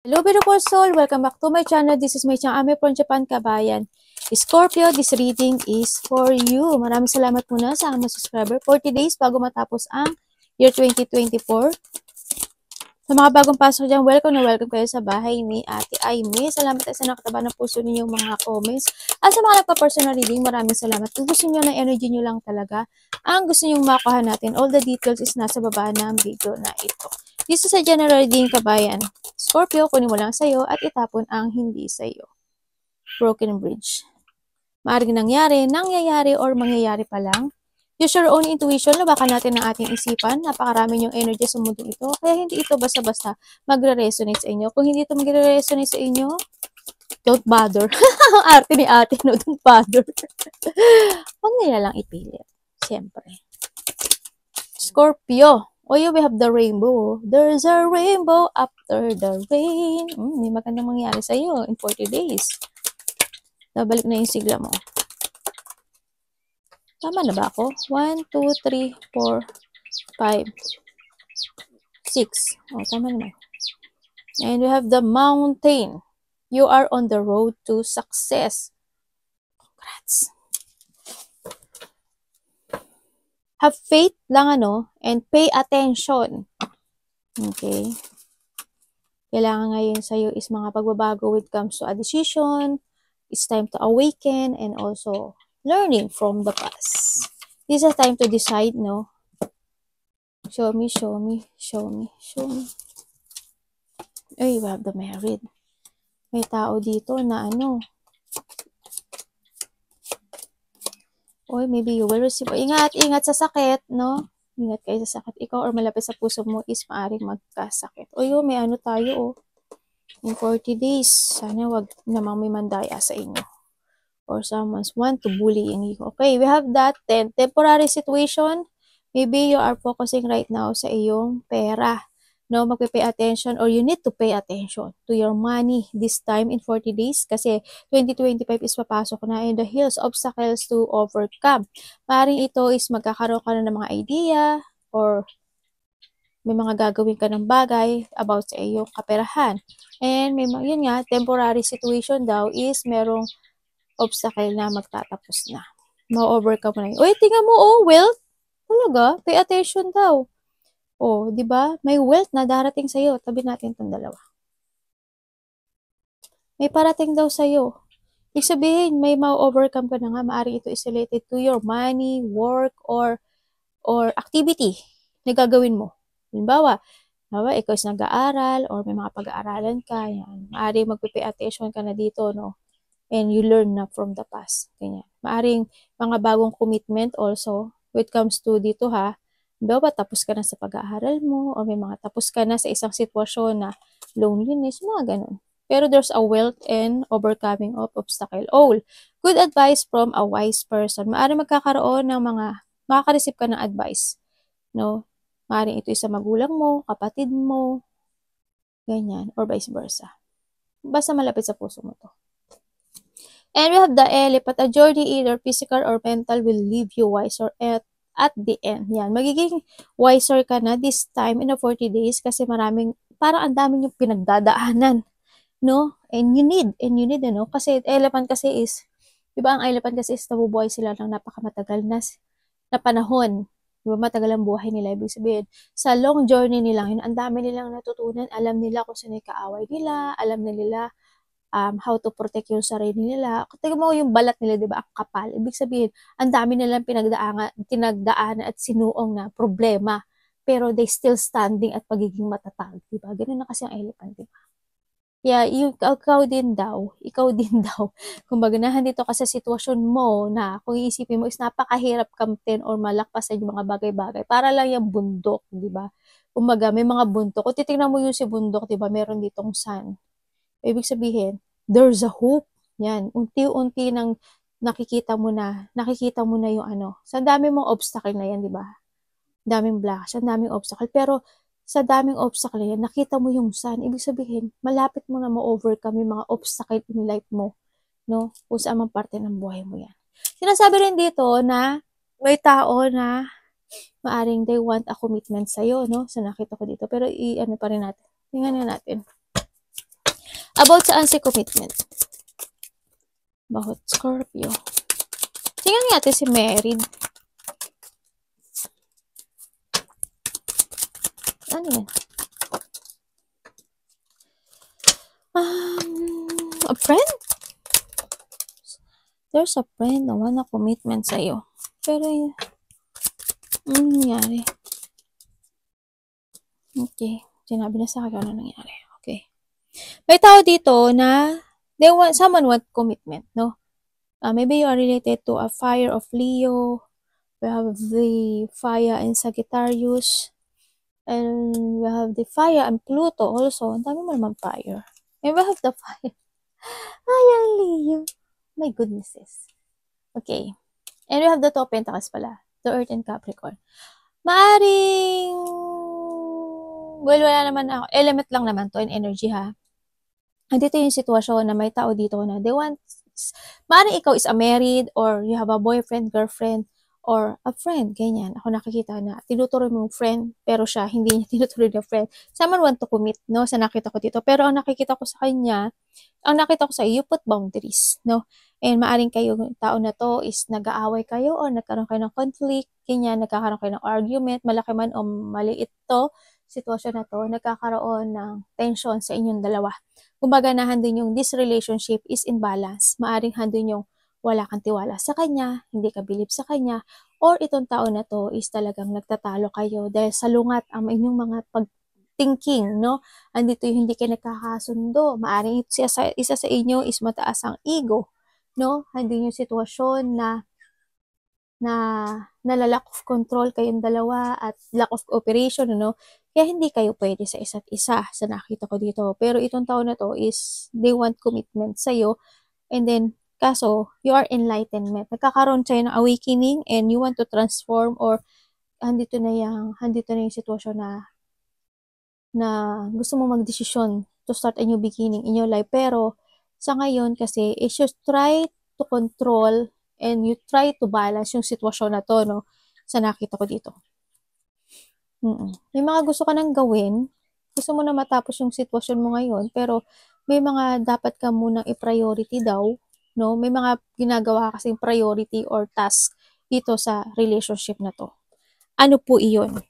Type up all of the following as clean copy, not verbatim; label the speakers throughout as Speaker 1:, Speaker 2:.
Speaker 1: Hello beautiful soul! Welcome back to my channel. This is my channel, Ame from Japan, Kabayan. Scorpio, this reading is for you. Maraming salamat muna sa mga subscriber. 40 days bago matapos ang year 2024. Sa mga bagong pasok dyan, welcome na welcome kayo sa bahay ni Ate Aimee. Salamat sa nakataba ng puso ninyong mga comments. At sa mga nagpa-personal reading, maraming salamat. Kung gusto nyo ng energy nyo lang talaga, ang gusto nyo makuha natin, all the details is nasa baba ng video na ito. Dito sa general reading, kabayan, Scorpio, kunin mo lang sa'yo at itapon ang hindi sa'yo. Broken bridge. Maaaring nangyayari or mangyayari pa lang. Use your own intuition, labakan natin ang ating isipan. Napakarami yung energy sa mundo ito. Kaya hindi ito basta-basta magre-resonate sa inyo. Kung hindi ito magre-resonate sa inyo, don't bother. Arte ni ate, no? Don't bother. Huwag nila lang ipilit. Siyempre. Scorpio. Oh, we have the rainbow. There's a rainbow after the rain. May magandang mangyari sa'yo in 40 days. Nabalik na yung sigla mo. Tama na ba ako? 1, 2, 3, 4, 5, 6. Oh, tama naman. And we have the mountain. You are on the road to success. Congrats. Have faith lang and pay attention. Okay. Kailangan ngayon sa'yo is mga pagbabago when it comes to a decision. It's time to awaken and also learning from the past. This is time to decide, no? Show me, show me, show me, show me. Ay, we have the married. May tao dito na Oy, maybe you will receive. Ingat, ingat sa sakit, no? Ingat kayo sa sakit. Ikaw or malapit sa puso mo is maaring magkasakit. Oy, may tayo, In 40 days, sana wag namang may mandaya sa inyo. Or someone's want to bullying you. Okay, we have that. Then, temporary situation. Maybe you are focusing right now sa iyong pera. No, magpe-pay attention or you need to pay attention to your money this time in 40 days kasi 2025 is papasok na in the hills, obstacles to overcome. Maring ito is magkakaroon ka na ng mga idea or may mga gagawin ka ng bagay about sa iyong kaperahan. And may yun nga, temporary situation daw is merong obstacle na magtatapos na. Ma-overcome na yun. Uy, tingnan mo, wealth. Talaga, pay attention daw. Di ba? May wealth na darating sa'yo. Tabi natin itong dalawa. May parating daw sa'yo. Ibig sabihin, may ma-overcome ka na nga. Maaari ito is related to your money, work, or activity na gagawin mo. Halimbawa, ikaw is nag-aaral or may mga pag-aaralan ka. Yan. Maaari magpipay attention ka na dito, no? And you learn na from the past. Ganyan. Maaring mga bagong commitment also, when it comes to dito Halimbawa, tapos ka na sa pag-aaral mo, o may mga tapos ka na sa isang sitwasyon na loneliness, mga ganun. Pero there's a wealth and overcoming of obstacle. Good advice from a wise person. Maaring magkakaroon ng makaka-receive ka ng advice. No? Maaring ito sa magulang mo, kapatid mo, ganyan, or vice versa. Basta malapit sa puso mo to. And we have the elephant. A journey either physical or mental will leave you wiser at the end. Yan. Magiging wiser ka na this time in the 40 days kasi parang ang daming yung pinagdadaanan. No? And you need, kasi elephant kasi is, diba ang elephant kasi is nabubuhay sila ng napakamatagal na panahon. Diba matagal ang buhay nila. Ibig sabihin, sa long journey nilang yun, ang dami nilang natutunan. Alam nila kung saan yung kaaway nila. Alam nila how to protect yung sarili nila. Tingnan mo yung balat nila, di ba? Ang kapal. Ibig sabihin, ang dami nilang pinagdaanan at sinuong na problema. Pero they still standing at pagiging matatag, di ba? Ganun na kasi ang elephant, di ba? Ikaw din daw. Kumbaga nandito ka sa sitwasyon mo na kung iisipin mo is napakahirap kamtin or malakpasan yung mga bagay-bagay. Para lang yung bundok, di ba? Kumbaga may mga bundok. Kung titignan mo yung si bundok, di ba? Meron ditong sun. Ibig sabihin, there's a hope. Yan, unti-unti nang nakikita mo na yung sa dami mong obstacle na yan, di ba? Daming blocks, sa daming obstacle. Pero sa daming obstacle yan, nakita mo yung sun. Ibig sabihin, malapit mo na ma-overcome yung mga obstacle in life mo, no? Kung saan mang parte ng buhay mo yan. Sinasabi rin dito na may tao na maaring they want a commitment sa'yo, no? So nakita ko dito. Pero pa rin natin. Tingnan natin. About saan si commitment? Bakit Scorpio? Tingnan natin si married. Ano yan? A friend? There's a friend na wala commitment sa'yo. Pero, ano nangyari? Okay. Sinabi na sa akin ano nangyari. Okay. May tao dito na someone want commitment, no? Maybe you are related to a fire of Leo. We have the fire in Sagittarius. And we have the fire and Pluto also. Ang dami mo naman fire. And we have the fire. Ayan, Leo. My goodnesses. Okay. And we have the two of Pentacles pala. The Earth and Capricorn. Maaring... Well, wala naman ako. Element lang naman to in energy, ha? Andito yung sitwasyon na may tao dito na they want... Maaring ikaw is a married or you have a boyfriend, girlfriend, or a friend, ganyan. Ako nakikita na tinutuloy mong friend, pero siya hindi niya tinutuloy na friend. Someone want to commit, no? Sa nakita ko dito. Pero ang nakikita ko sa kanya, ang nakita ko sa iyo, you put boundaries, no? And maaring kayo, tao na to is nag-aaway kayo or nagkaroon kayo ng conflict, ganyan, nagkakaroon kayo ng argument, malaki man o maliit to, sitwasyon na to, nagkakaroon ng tension sa inyong dalawa. Kumbaga na handun yung this relationship is in balance. Maaring handun yung wala kang tiwala sa kanya, hindi ka believe sa kanya, or itong tao na to is talagang nagtatalo kayo dahil salungat ang inyong mga thinking, no? Andito yung hindi kayo nagkakasundo. Maaring isa sa inyo is mataas ang ego, no? Andun yung sitwasyon na lack of control kayong dalawa at lack of cooperation, no? Kaya hindi kayo pwede sa isa't isa sa nakita ko dito. Pero itong tao na to is they want commitment sa'yo, and then kaso you are enlightenment. Nagkakaroon kayo ng awakening and you want to transform, or handito na yung sitwasyon na gusto mo magdesisyon to start a new beginning in your life. Pero sa ngayon kasi is just try to control and you try to balance yung sitwasyon na to, no? Sa nakita ko dito. May mga gusto ka nang gawin, gusto mo na matapos yung sitwasyon mo ngayon, pero may mga dapat ka munang i-priority daw, no? May mga ginagawa kasing priority or task dito sa relationship na to. Ano po iyon?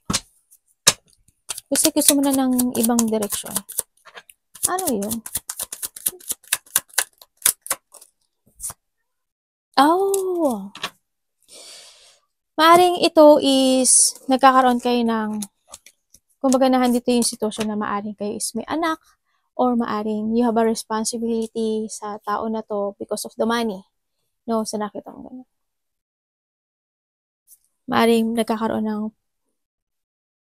Speaker 1: Kasi gusto mo na ng ibang direksyon. Ano yun? Oh! Maaring ito is nagkakaroon kayo ng, kumbaga nahandito yung sitwasyon na maaring kayo is may anak, or maaring you have a responsibility sa tao na to because of the money. No, sa nakita ko ganun. Maaring nagkakaroon ng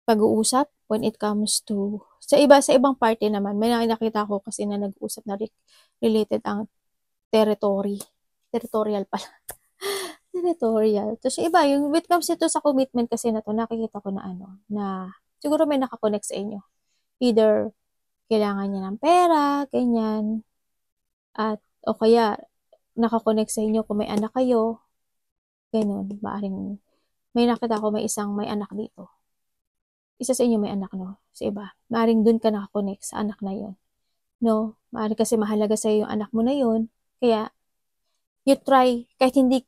Speaker 1: pag-uusap when it comes to, sa ibang party naman, may nakita ko kasi na nag-uusap na related ang territorial pala. Territorial. Tapos yung iba, yung when it comes ito sa commitment kasi na to, nakikita ko na na siguro may nakakonect sa inyo. Either kailangan niya ng pera, ganyan, o kaya nakakonect sa inyo kung may anak kayo, ganun, maaring, may nakita ko may anak dito. Isa sa inyo may anak, no? Sa iba. Maaring dun ka nakakonect sa anak na yon, no? Maaring kasi mahalaga sa yung anak mo na yon, kaya you try,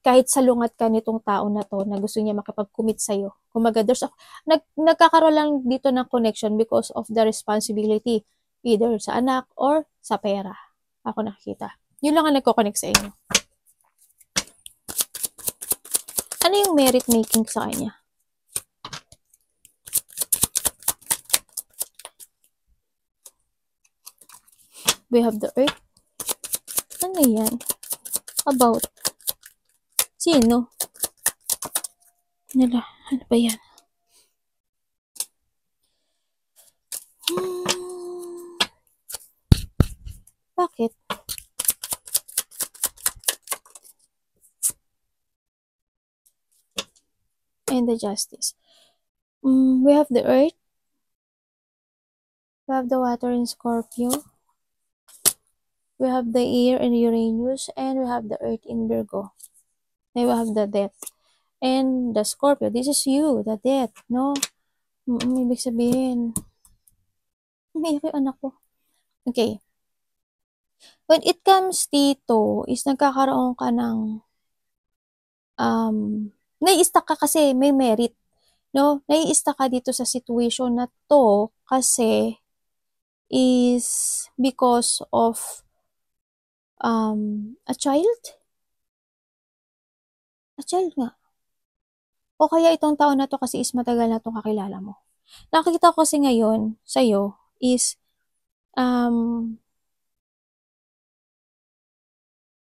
Speaker 1: kahit salungat ka nitong tao na to na gusto niya makapag-commit sa'yo. Kumaga, nagkakaroon lang dito ng connection because of the responsibility, either sa anak or sa pera. Ako nakikita. Yun lang ang nagko-connect sa inyo. Ano yung merit making sa kanya? We have the Earth. Ano yan? About sino? Ano ba yan? Bakit? And the Justice. We have the Earth. We have the water in Scorpio. We have the air in Uranus, and we have the Earth in Virgo. Then we have the Death. And the Scorpio, this is you, the Death, no? Ibig sabihin, umiyak yung anak ko. Okay. When it comes dito is nagkakaroon ka ng nai-stuck ka kasi may merit, no? Nai-stuck ka dito sa situation na 'to kasi is because of, a child? A child nga. O kaya itong tao na 'to kasi is matagal na 'tong kakilala mo. Nakikita ko kasi ngayon sa'yo is,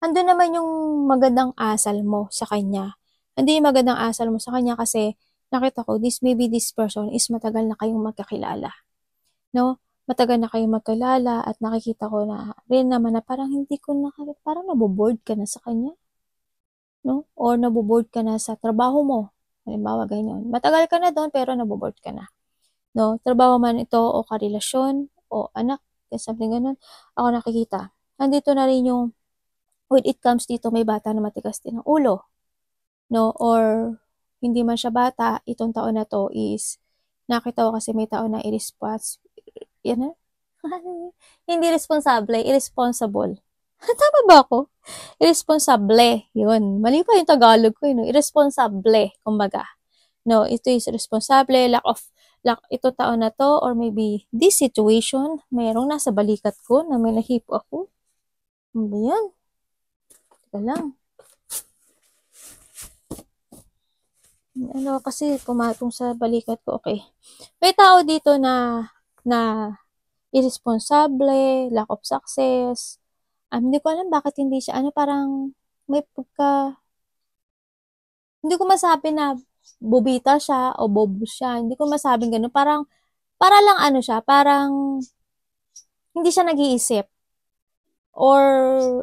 Speaker 1: andun naman yung magandang asal mo sa kanya. Andun yung magandang asal mo sa kanya kasi nakita ko maybe this person is matagal na kayong magkakilala, 'no? Matagal na kayong magkilala at nakikita ko na rin naman na parang hindi ko na parang nabo-bored ka na sa kanya, 'no? Or nabo-bored ka na sa trabaho mo, halimbawa ganyan. Matagal ka na dun pero nabo-bored ka na, 'no? Trabaho man ito o karelasyon o anak, something gano'n, ako nakikita. Nandito na rin yung when it comes dito may bata na matigas din ang ulo, 'no? Or hindi man siya bata, itong taon na 'to is nakita ko kasi may tao na yan, hindi responsable, irresponsible. Tama ba ako? Irresponsable, yun. Mali pa yung Tagalog ko, 'no? Irresponsable, kumbaga. No, ito is responsable, ito taon na 'to or maybe this situation, merong nasa balikat ko na may nahipo ako. Ano ba yan? Teka lang. Ano kasi pumatong sa balikat ko, okay. May tao dito na irresponsible, lack of success. Hindi ko alam bakit hindi siya parang may hindi ko masabi na bobita siya o bobo siya. Hindi ko masabing gano'n. Para lang siya, parang hindi siya nag-iisip or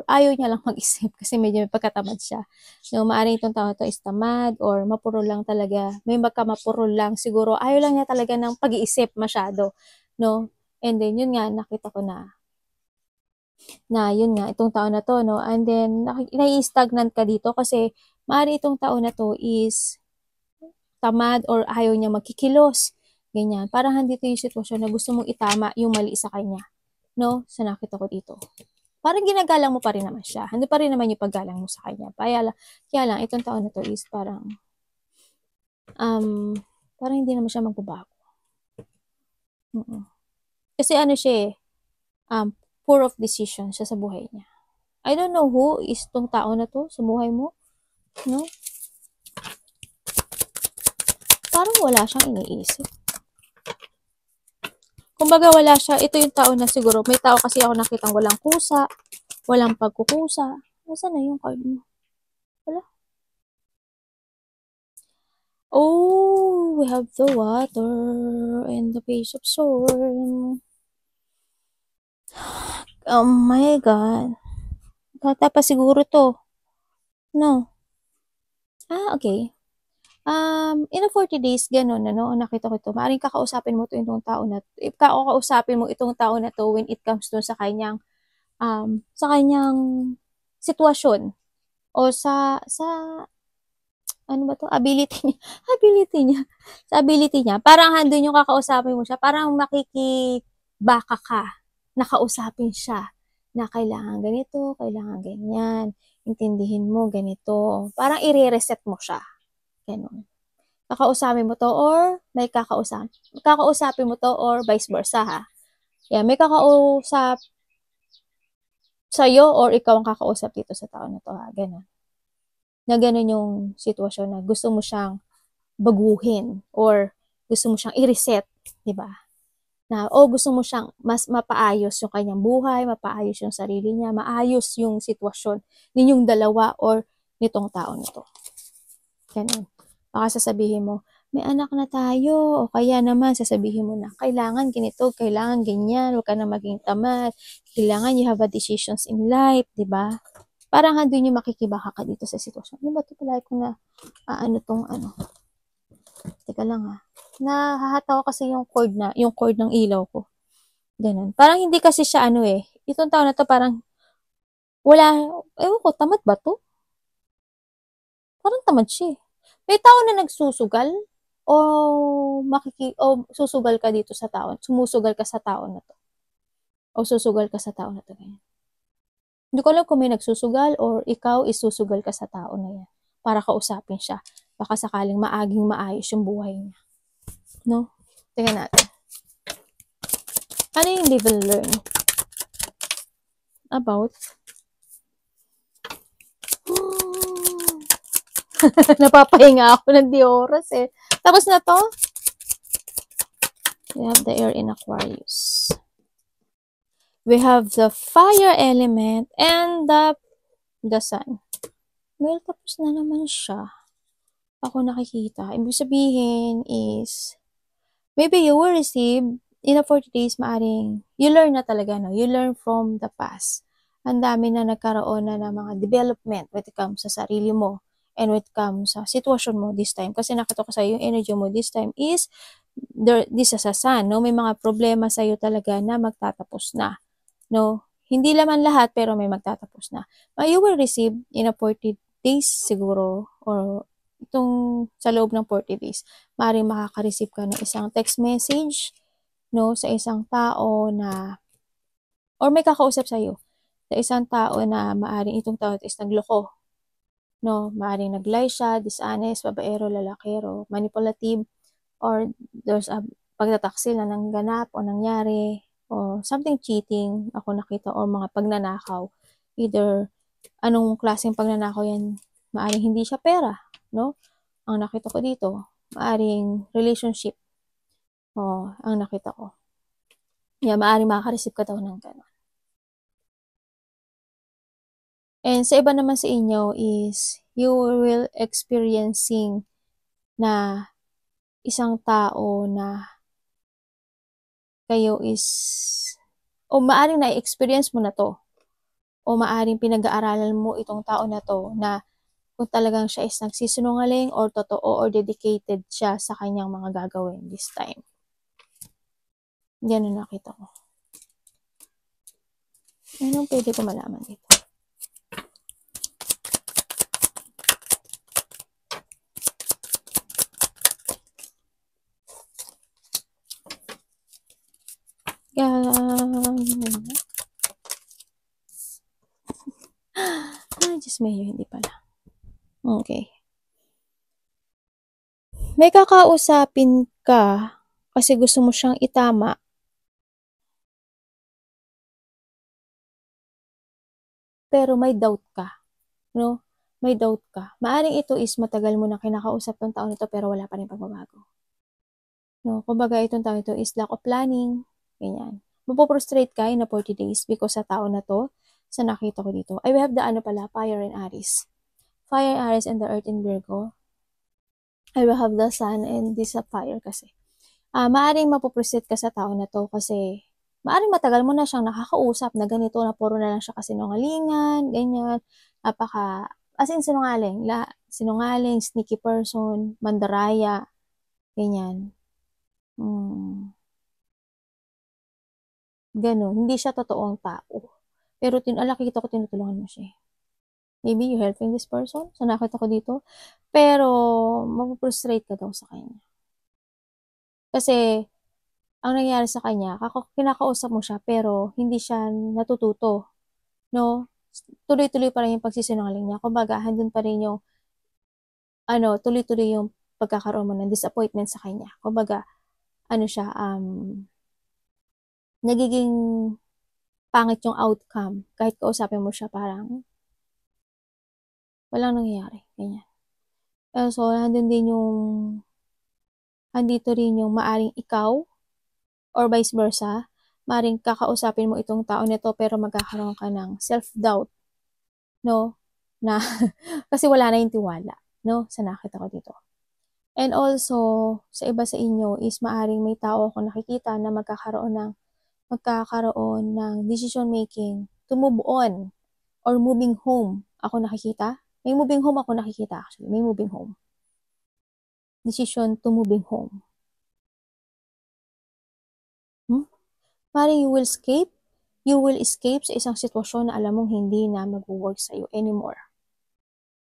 Speaker 1: ayaw niya lang mag-isip kasi medyo may pagkatamad siya. No, maaaring itong tao to is tamad or mapuro lang talaga. May mapuro lang siguro. Ayaw lang niya talaga ng pag-iisip masyado, no? And then yun nga nakita ko na yun nga itong tao na 'to, no? And then nai-stagnant ka dito kasi maaari itong tao na 'to is tamad or ayaw niya magkikilos, ganyan. Parang andito yung sitwasyon na gusto mong itama yung mali sa kanya, no? Sa nakita ko dito. Parang ginagalang mo pa rin naman siya. Ano pa rin naman yung paggalang mo sa kanya. Kaya lang itong taon na 'to is parang parang hindi naman siya magbabago. Kasi siya poor of decision siya sa buhay niya. I don't know who is tong tao na 'to sa buhay mo, no? Parang wala siyang iniisip. Kumbaga wala siya, ito yung tao na siguro, may tao kasi ako nakitang walang kusa, walang pagkukusa. Nasaan na yung card mo? Wala. Oh, we have the water and the page of swords. Oh my God. Bata pa siguro to. No. Okay. In a 40 days, ganun, nakita ko ito. Maaring kakausapin mo itong tao na, kakausapin mo itong tao na to when it comes to sa kanyang sitwasyon o ano ba to? Ability niya. Ability niya. Sa ability niya. Parang handun yung kakausapin mo siya. Parang makikibaka ka. Nakausapin siya. Na kailangan ganito, kailangan ganyan. Intindihin mo ganito. Parang i-reset mo siya. Ganun. Kakausapin mo to or may kakausapin mo to or vice versa, ha. Yeah, may kakausap sa'yo or ikaw ang kakausap dito sa tao na to, ha. Ganun. Na ganun yung sitwasyon na gusto mo siyang baguhin or gusto mo siyang i-reset, di ba? Na gusto mo siyang mas mapaayos yung kanyang buhay, mapaayos yung sarili niya, maayos yung sitwasyon ninyong dalawa or nitong tao na to. Ganun. Baka sasabihin mo, may anak na tayo, o kaya naman sasabihin mo na, kailangan ganito, kailangan ganyan, huwag ka na maging tamad, kailangan you have a decisions in life, di ba? Parang doon yung makikibaka ka dito sa sitwasyon. Ano ba ito pala ko na, teka lang nahahataw kasi yung cord ng ilaw ko. Ganun. Parang hindi kasi siya itong tao na to parang, wala, ewan ko, tamad ba to? Parang tamad siya eh. May tao na nagsusugal o susugal ka dito sa tao, sumusugal ka sa tao na to. O susugal ka sa tao na to. Ganyan. Hindi ko alam kung may nagsusugal or ikaw isusugal ka sa tao na yan para kausapin siya. Baka sakaling maayos yung buhay niya. No? Tingnan natin. Ano yung live and learn? About? Napapahinga ako ng di oras eh. Tapos na to? We have the air in Aquarius. We have the fire element and the sun. Well, tapos na naman siya. Ako nakikita. Ibig sabihin is, maybe you will receive in a 40 days maaring, you learn na talaga, no? You learn from the past. Ang dami na nagkaroon na ng mga development when it comes sa sarili mo and when it comes sa sitwasyon mo this time. Kasi nakita ko sa'yo, yung energy mo this time is, this is a sun, no? May mga problema sa'yo talaga na magtatapos na. No, hindi naman lahat pero may magtatapos na. You will receive in a 40 days siguro or itong sa loob ng 40 days. Maaaring makaka-receive ka ng isang text message, no, sa isang tao na or may kakausap sa iyo sa isang tao na maaaring itong tao is nagloko. No, maaaring nag-lie siya, dishonest, babaero, lalakero, manipulative, or there's a pagtataksil na nangganap o nangyari, o something cheating, ako nakita, or mga pagnanakaw. Either, anong klaseng pagnanakaw yan, maaring hindi siya pera, no? Ang nakita ko dito, maaring relationship, ang nakita ko. Yeah, maaring makaka-receive ka daw ng gano'n. And sa iba naman sa inyo is, you will experiencing na isang tao na kayo is, o maaring na-experience mo na to, o maaring pinag-aaralan mo itong tao na to, na kung talagang siya is nagsisinungaling or totoo or dedicated siya sa kanyang mga gagawin this time. Yan ang nakita ko. Anong pwede ko malaman dito? Diyos mayo, hindi pala. Okay. May kakausapin ka kasi gusto mo siyang itama. Pero may doubt ka. No? May doubt ka. Maaring ito is matagal mo na kinakausap tong tao nito pero wala pa rin pagbabago. No? Kumbaga itong tao ito is lack of planning. Ganyan. Mapoprostrate ka in 40 days because sa tao na to, sa nakita ko dito. I have the fire and Aries. Fire and Aries and the earth in Virgo. I will have the sun and this fire kasi. Maaring mapoprostrate ka sa tao na to kasi maaring matagal mo na siyang nakakausap na ganito na puro na lang siya kasinungalingan, ganyan. As in sinungaling, sneaky person, mandaraya, ganyan. Ganon. Hindi siya totoong tao. Pero nakikita ko tinutulungan mo siya. Maybe you're helping this person. So, nakita ko dito. Pero, mapuprostrate ka daw sa kanya. Kasi, ang nangyari sa kanya, kinakausap mo siya, pero hindi siya natututo. No? Tuloy-tuloy pa rin yung pagsisinungaling niya. Kumbaga, handun pa rin yung, tuloy-tuloy yung pagkakaroon mo ng disappointment sa kanya. Kumbaga, siya, nagiging pangit yung outcome. Kahit kausapin mo siya, parang, walang nangyayari. Ganyan. So, andito rin yung maaring ikaw, or vice versa, maaring kakausapin mo itong tao nito, pero magkakaroon ka ng self-doubt, no? Na, kasi wala na yung tiwala, no? Sa nakita ko dito. And also, sa iba sa inyo is maaring may tao ako nakikita na magkakaroon ng decision making to move on or moving home. Ako nakikita. May moving home ako nakikita actually. May moving home. Decision to moving home. Maring you will escape. You will escape sa isang sitwasyon na alam mong hindi na mag-work sa'yo anymore.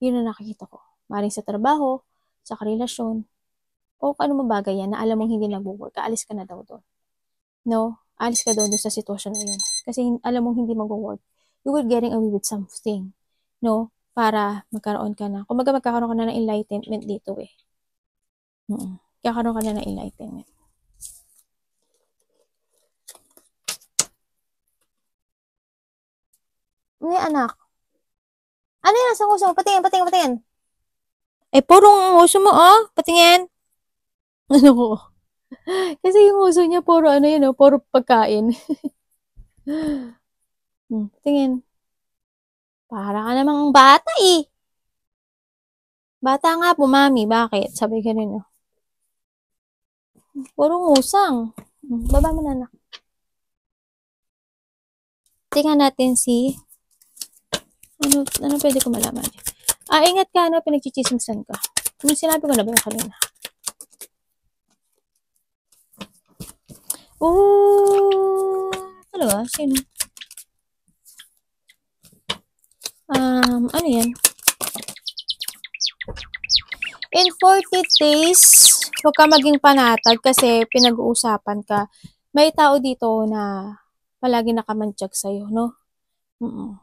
Speaker 1: Yun ang nakikita ko. Maring sa trabaho, sa karelasyon, o ano mabagay yan na alam mong hindi nag-work. Aalis ka na daw doon. No? Alis ka doon sa sitwasyon na yun. Kasi alam mong hindi mag-work. you will getting away with something, no? Para magkaroon ka na, kumbaga magkakaroon ka na ng enlightenment dito eh. Magkakaroon ka na ng enlightenment. May anak. Ano yan? Nasa nguso mo? Patingin. Eh, puro nguso mo, oh. Patingin. Ano ko? Kasi yung nguso niya, puro ano yun, oh. Puro pagkain. Patingin. Para ka namang bata, eh. Bata nga po, mami. Bakit? Sabi ka rin, oh. Puro ngusang. Baba mo na, anak. Tingnan natin si... Ano pwede ko malaman? Ingat ka, ano, pinagchichismisan ka. Sinabi ko na ba yung kanina? Oh, talaga? Sino? Ano yan? In 40 days, huwag ka maging panatag kasi pinag-uusapan ka. May tao dito na palagi nakamantyag sa'yo, no?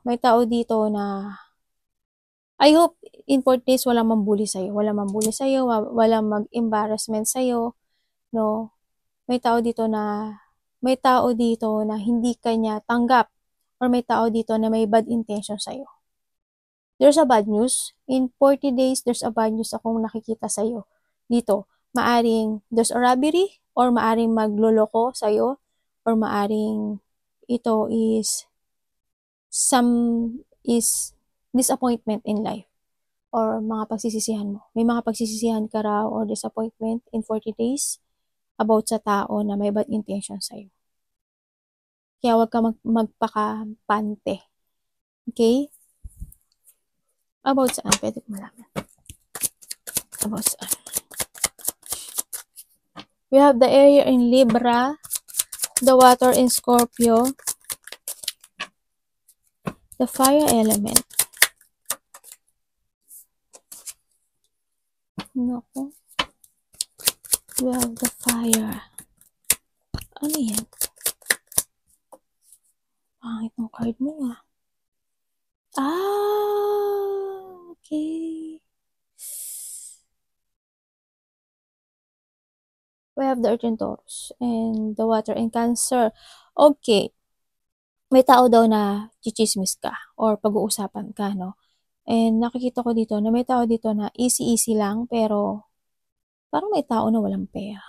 Speaker 1: May tao dito na I hope in 40 days walang mambuli sa'yo. Walang mambuli sa'yo, walang mag-embarrassment sa'yo, no? May tao dito na hindi kanya tanggap or may tao dito na may bad intention sa'yo. There's a bad news. In 40 days, there's a bad news akong nakikita sa'yo. Dito, maaring there's a robbery or maaring magloloko sa'yo or maaring ito is disappointment in life or mga pagsisisihan mo. May mga pagsisisihan ka raw or disappointment in 40 days about sa tao na may bad intention sa'yo. Kaya huwag ka magpakampante. Okay? About saan? Pwede ko malaman. About saan? We have the area in Libra, the water in Scorpio, the fire element. Naku. We have the fire. Ano yan? Pangit ng card mo ah. Okay. We have the Earth in Taurus and the water in Cancer. Okay. May tao daw na chichismis ka or pag-uusapan ka, no? And nakikita ko dito na may tao dito na easy lang pero parang may tao na walang pera.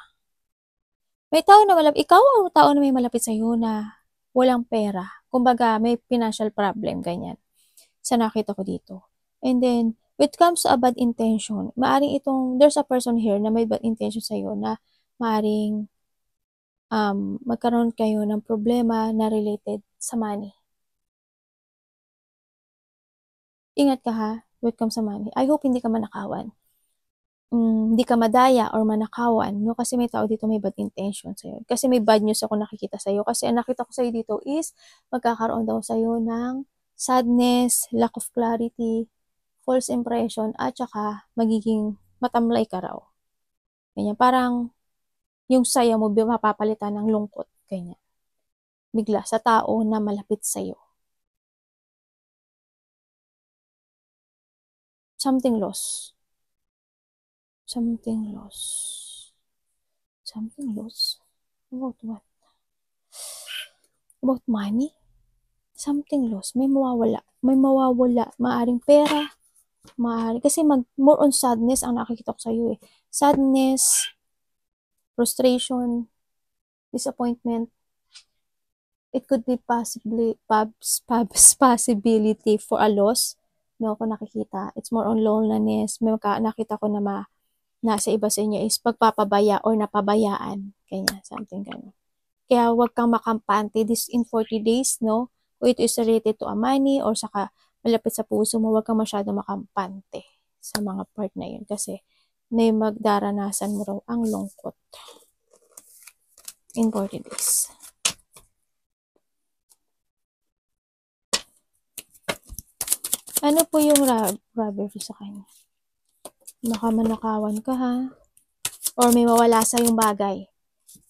Speaker 1: May tao na ikaw o tao na may malapit sa'yo na walang pera. Kumbaga, may financial problem, ganyan. Sa nakita ko dito. And then, when it comes to a bad intention, there's a person here na may bad intention sa'yo na maaring magkaroon kayo ng problema na related sa money. Ingat ka ha, when it comes sa money. I hope hindi ka manakawan. Hindi ka madaya or manakawan, no? Kasi may tao dito may bad intention sa'yo. Kasi may bad news ako nakikita sa'yo. Kasi ang nakita ko sa'yo dito is magkakaroon daw sa'yo ng sadness, lack of clarity, false impression, at saka magiging matamlay ka raw. Ganyan. Parang yung saya mo mapapalitan ng lungkot. Ganyan. Bigla sa tao na malapit sa'yo. Something lost. Something lost. Something lost? About what? About money? Something lost. May mawawala. Maaring pera. Kasi more on sadness ang nakikita ko sa'yo eh. Sadness, frustration, disappointment. It could be possibility for a loss. No, kung nakikita. It's more on loneliness. May nakita ko na nasa iba sa inyo is pagpapabaya or napabayaan. Kanya, something ganun. Kaya huwag kang makampante this in 40 days, no? Kung ito is related to a money or saka malapit sa puso mo, huwag kang masyado makampante sa mga part na yun. Kasi may magdaranasan mo raw ang lungkot in 40 days. Ano po yung robbery sa kanya? Baka manakawan ka ha? Or may mawala sa yung bagay.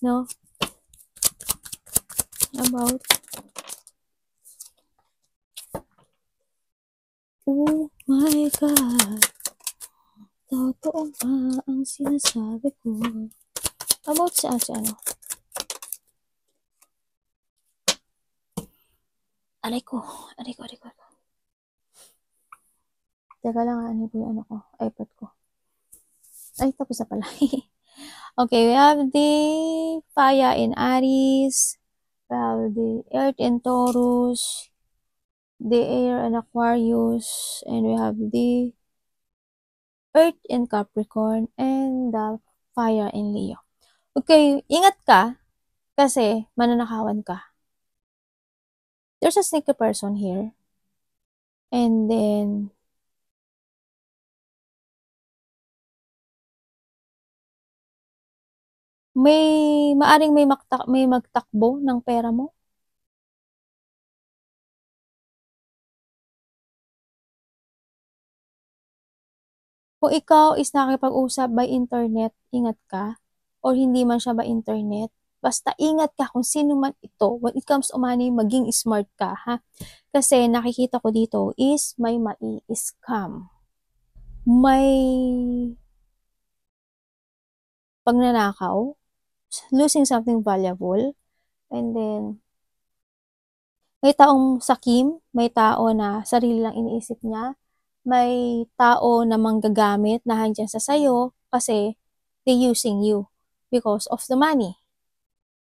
Speaker 1: No? About Oh my God, totoo ba ang sinasabi ko? About si ano? Aray ko. Teka lang, ano ko yung ano ko, iPad ko. Ay, tapos na pala. Okay, we have the fire in Aries, we have the earth in Taurus, the air in Aquarius, and we have the earth in Capricorn, and the fire in Leo. Okay, ingat ka, kasi mananakawan ka. There's a sneaky person here. And then, maaring may magtakbo ng pera mo. Kung ikaw is nakikipag-usap by internet, ingat ka. Or hindi man siya by internet, basta ingat ka kung sino man ito. When it comes to money, maging smart ka, ha? Kasi nakikita ko dito is may mai-scam. May pagnanakaw, losing something valuable, and then may taong sakim, may tao na sarili lang iniisip niya, may tao na manggagamit na handyan sa sayo kasi they using you because of the money.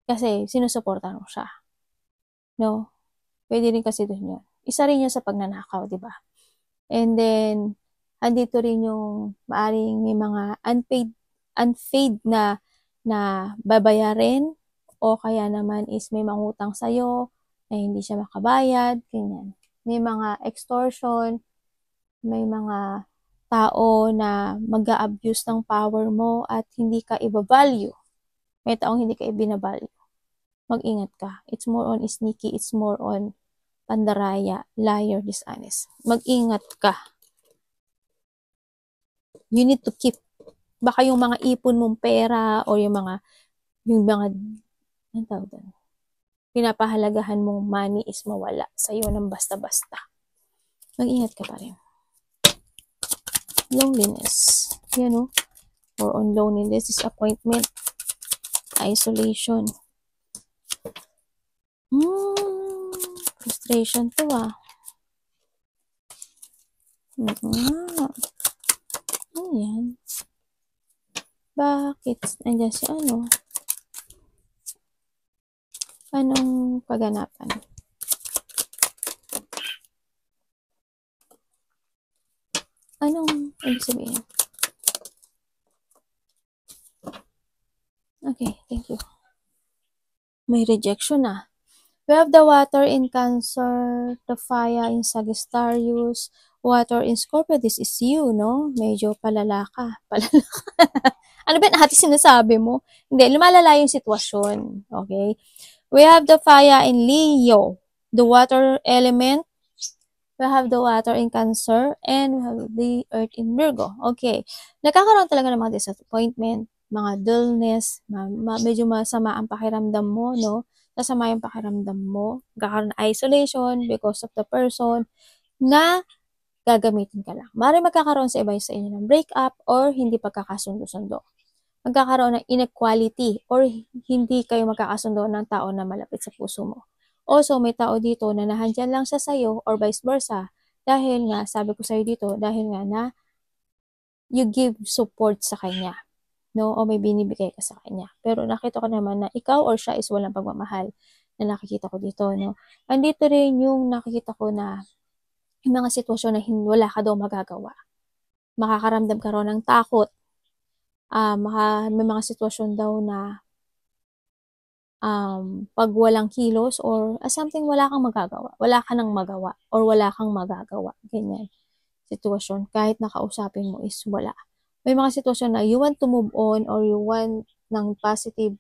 Speaker 1: Kasi sinusuportahan mo siya. No? Pwede rin kasi dun yun. Isa rin yun sa pagnanakaw, di ba? And then, andito rin yung maaring may mga unpaid na babayarin o kaya naman is may mangutang sa'yo na hindi siya makabayad, ganyan. May mga extortion, may mga tao na mag-a-abuse ng power mo at hindi ka i-value. May taong hindi ka i-binavalue. Mag-ingat ka. It's more on sneaky, it's more on pandaraya, liar, dishonest. Mag-ingat ka. You need to keep. Baka yung mga ipon mong pera o yung mga anong tawag doon? Pinapahalagahan mong money is mawala sa'yo ng basta-basta. Mag-ingat ka pa rin. Loneliness. Yan o. Or on loneliness, disappointment, isolation. Frustration to ah. Ayan. Bakit? Nandiyan si ano? Anong kaganapan? Anong ibig sabihin? Okay, thank you. May rejection na. We have the water in Cancer, the fire in Sagittarius, water in Scorpio. This is you, no? Medyo palala ka. Ano ba natin sinasabi mo? Hindi, lumalala yung sitwasyon. Okay? We have the fire in Leo, the water element. We have the water in Cancer, and we have the earth in Virgo. Okay. Nagkakaroon talaga ng mga disappointment, mga dullness, medyo masama ang pakiramdam mo, no? Nasama yung pakiramdam mo. Nagkakaroon ng isolation because of the person na gagamitin ka lang. Maaaring magkakaroon sa iba sa inyo ng breakup or hindi pagkakasundo-sundo. Magkakaroon ng inequality or hindi kayo magkakasundo ng tao na malapit sa puso mo. Also, may tao dito na nahandyan lang siya sa'yo or vice versa. Dahil nga, sabi ko sa'yo dito, dahil nga na you give support sa kanya. No? O may binibigay ka sa kanya. Pero nakita ko naman na ikaw or siya is walang pagmamahal na nakikita ko dito. No? Andito rin yung nakikita ko na yung mga sitwasyon na wala ka daw magagawa. Makakaramdam ka rin ng takot. May mga sitwasyon daw na pag walang kilos or something wala kang magagawa. Wala ka nang magawa or wala kang magagawa. Ganyan. Sitwasyon. Kahit nakausapin mo is wala. May mga sitwasyon na you want to move on or you want ng positive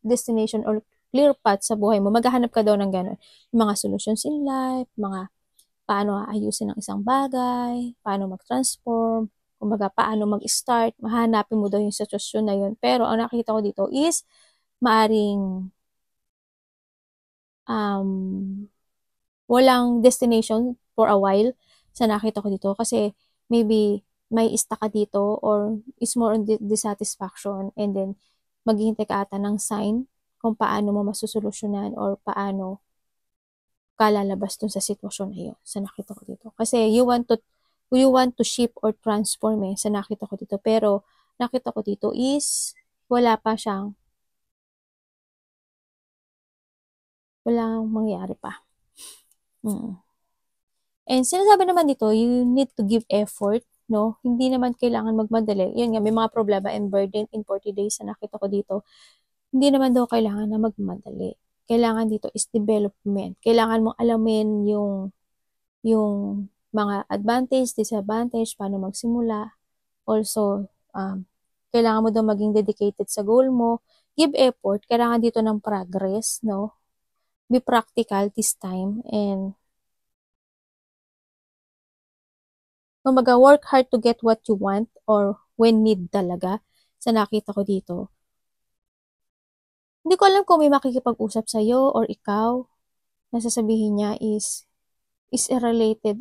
Speaker 1: destination or clear path sa buhay mo. Maghahanap ka daw ng gano'n. Mga solutions in life, mga paano aayusin ang isang bagay, paano mag-transform, kumbaga paano mag-start, mahanapin mo daw yung sitwasyon na yun. Pero ang nakita ko dito is maaring walang destination for a while sa nakita ko dito. Kasi maybe may stuck ka dito or is more on dissatisfaction, and then maghihintay ka ata ng sign kung paano mo masusolusyonan or paano ka lalabas dun sa sitwasyon na yun, sa nakita ko dito. Kasi you want to ship or transform sa nakita ko dito. Pero nakita ko dito is walang mangyayari pa. And sinasabi naman dito, you need to give effort, no? Hindi naman kailangan magmadali. Yun nga, may mga problema and burden in 40 days na nakita ko dito. Hindi naman daw kailangan na magmadali. Kailangan dito is development. Kailangan mong alamin yung mga advantage, disadvantage, paano magsimula. Also, kailangan mo daw maging dedicated sa goal mo. Give effort. Kailangan dito ng progress, no? Be practical this time, and work hard to get what you want or when need talaga sa nakita ko dito. Hindi ko alam kung may makikipag-usap sa'yo or ikaw na sasabihin niya is related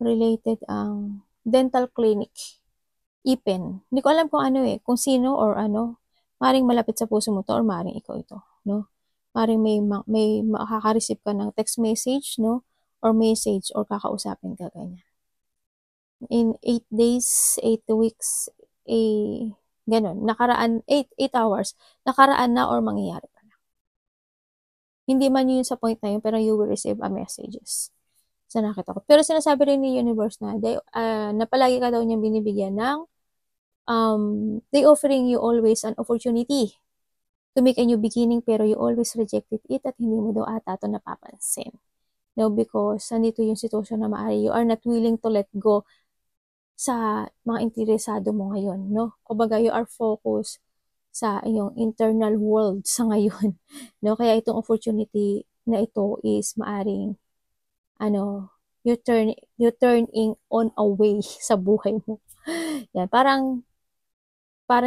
Speaker 1: related ang dental clinic, ipin. Hindi ko alam kung ano kung sino or ano. Maring malapit sa puso mo to or maring ikaw ito, no? Maring may makaka-receive ka ng text message, no? Or message or kakausapin ka ganyan. In 8 days, 8 weeks, ganun. Nakaraan, 8 hours. Nakaraan na or mangyayari pa na. Hindi man yun sa point na yun, pero you will receive a messages sa nakita ko. Pero sinasabi rin ni universe na, na palagi ka daw niyang binibigyan ng they offering you always an opportunity to make a new beginning, pero you always rejected it at hindi mo daw ata ito napapansin. No, because nandito yung sitwasyon na maaari you are not willing to let go sa mga interesado mo ngayon, no? Kumbaga, you are focused sa iyong internal world sa ngayon, no? Kaya itong opportunity na ito is maaring you turning on a way sa buhay mo. Yan, parang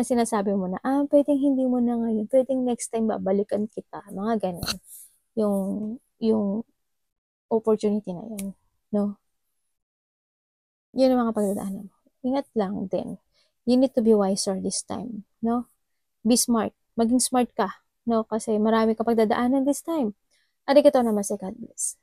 Speaker 1: sinasabi mo na, pwedeng hindi mo na ngayon, pwedeng next time babalikan kita, mga ganun. Yung opportunity na yun, no? Yun ang mga pagdadaanan mo. Ingat lang din. You need to be wiser this time, no? Be smart. Maging smart ka, no? Kasi marami ka pagdadaanan this time. Arigatou namaste, God bless.